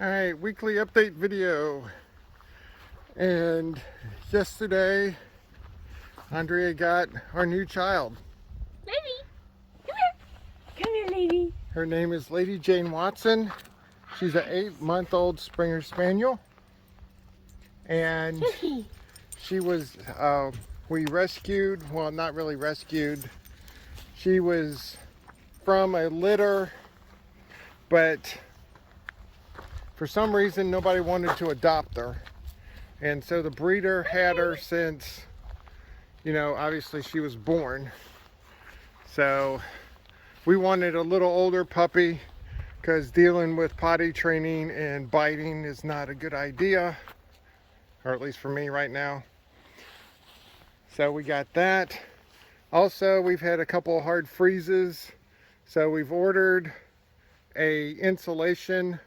Alright, weekly update video. And yesterday, Andrea got our new child. Lady, come here. Come here, lady. Her name is Lady Jane Watson. She's an 8-month-old Springer Spaniel. And she was, we rescued, well, not really rescued. She was from a litter, but for some reason nobody wanted to adopt her. And so the breeder had her since, obviously she was born. So we wanted a little older puppy because dealing with potty training and biting is not a good idea, or at least for me right now. So we got that. Also, we've had a couple of hard freezes. So we've ordered a insulation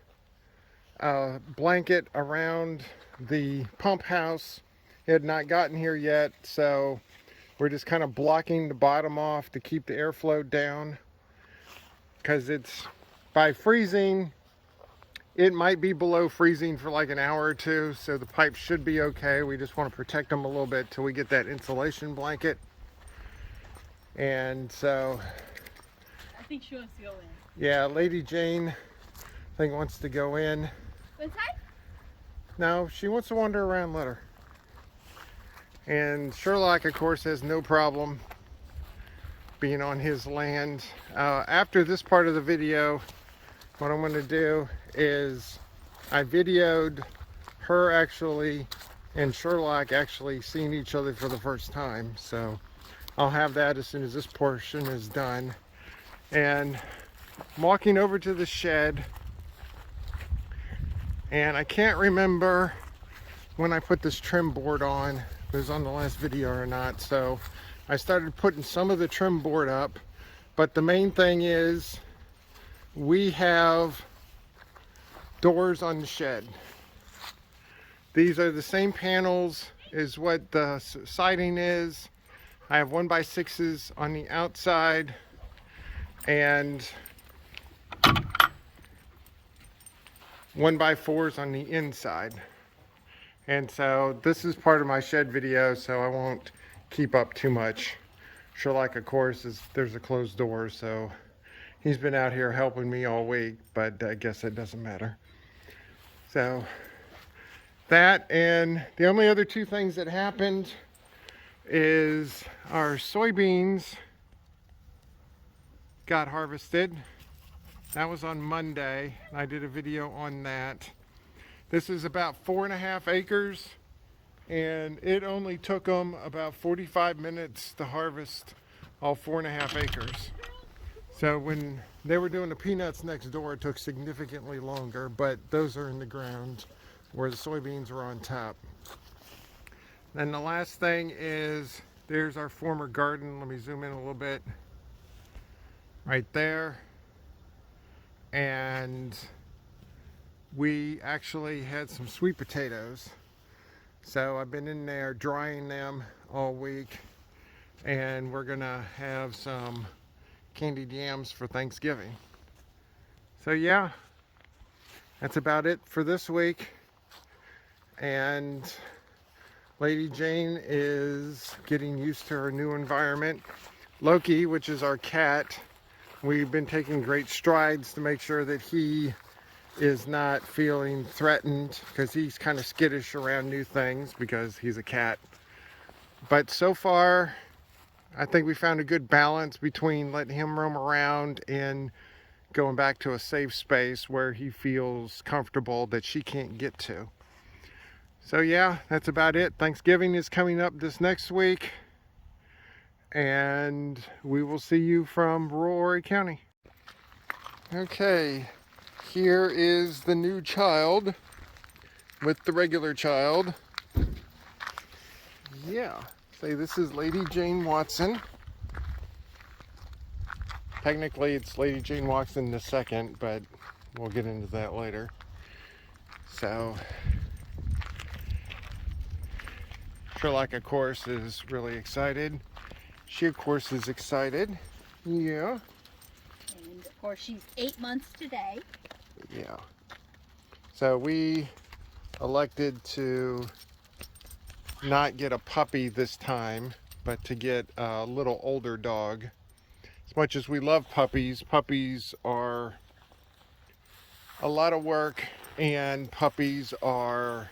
blanket around the pump house. It had not gotten here yet, so we're just kind of blocking the bottom off to keep the airflow down, because it's by freezing, it might be below freezing for like an hour or two, so the pipes should be okay. We just want to protect them a little bit till we get that insulation blanket. And so I think she wants to go in. yeah, Lady Jane I think wants to go in. Inside? No, she wants to wander around litter. And Sherlock, of course, has no problem being on his land. After this part of the video, what I'm going to do is I videoed her actually and Sherlock actually seeing each other for the first time. So I'll have that as soon as this portion is done. And I'm walking over to the shed. And I can't remember when I put this trim board on, if it was on the last video or not. So I started putting some of the trim board up, but the main thing is we have doors on the shed. These are the same panels as what the siding is. I have 1x6s on the outside and 1x4s on the inside. And so this is part of my shed video, so I won't keep up too much. Sherlock, of course, there's a closed door, so he's been out here helping me all week, but I guess it doesn't matter. So that, and the only other two things that happened is our soybeans got harvested. That was on Monday. I did a video on that. This is about 4.5 acres, and it only took them about 45 minutes to harvest all 4.5 acres. So when they were doing the peanuts next door, it took significantly longer, but those are in the ground where the soybeans are on top. Then the last thing is, there's our former garden. Let me zoom in a little bit. Right there. And we actually had some sweet potatoes. So I've been in there drying them all week, and we're gonna have some candied yams for Thanksgiving. So yeah, that's about it for this week. And Lady Jane is getting used to her new environment. Loki, which is our cat, we've been taking great strides to make sure that he is not feeling threatened, because he's kind of skittish around new things because he's a cat. But so far, I think we found a good balance between letting him roam around and going back to a safe space where he feels comfortable that she can't get to. So yeah, that's about it. Thanksgiving is coming up this next week, and we will see you from rural Horry County. Okay, here is the new child with the regular child. Yeah, say this is Lady Jane Watson. Technically it's Lady Jane Watson the second, but we'll get into that later. So Sherlock, of course, is really excited. She, of course, is excited. Yeah. And of course, she's 8 months today. Yeah. So we elected to not get a puppy this time, but to get a little older dog. As much as we love puppies, puppies are a lot of work, and puppies are,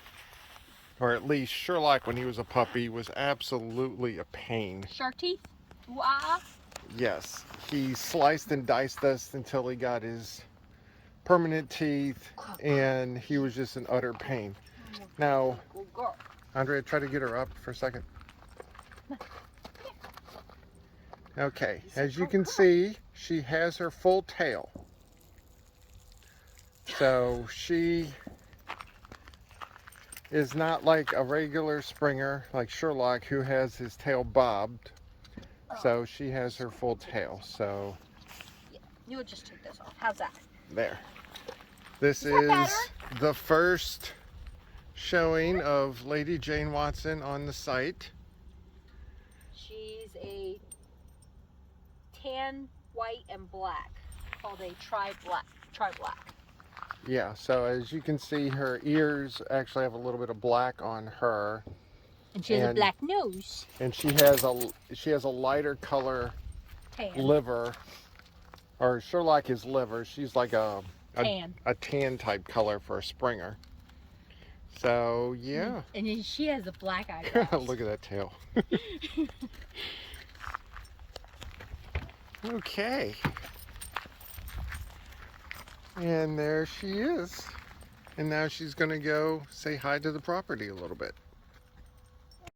or at least Sherlock when he was a puppy was absolutely a pain. Shark teeth? Wow. Yes, he sliced and diced us until he got his permanent teeth, and he was just an utter pain. Now, Good girl. Andrea, try to get her up for a second. Okay, as you can see, she has her full tail. So she is not like a regular Springer, like Sherlock, who has his tail bobbed. So she has her full tail. So You would just take this off. How's that? there. This Is that is the first showing of Lady Jane Watson on the site. She's a tan, white, and black. Called a tri-black. Yeah, so as you can see, her ears actually have a little bit of black on her, And she has a And- black nose. and she has a lighter color Tan. liver, or Sherlock is liver. She's like a Tan. tan type color for a Springer. So yeah, And then she has a black eyebrows. look at that tail. Okay, and there she is, and now she's gonna go say hi to the property a little bit.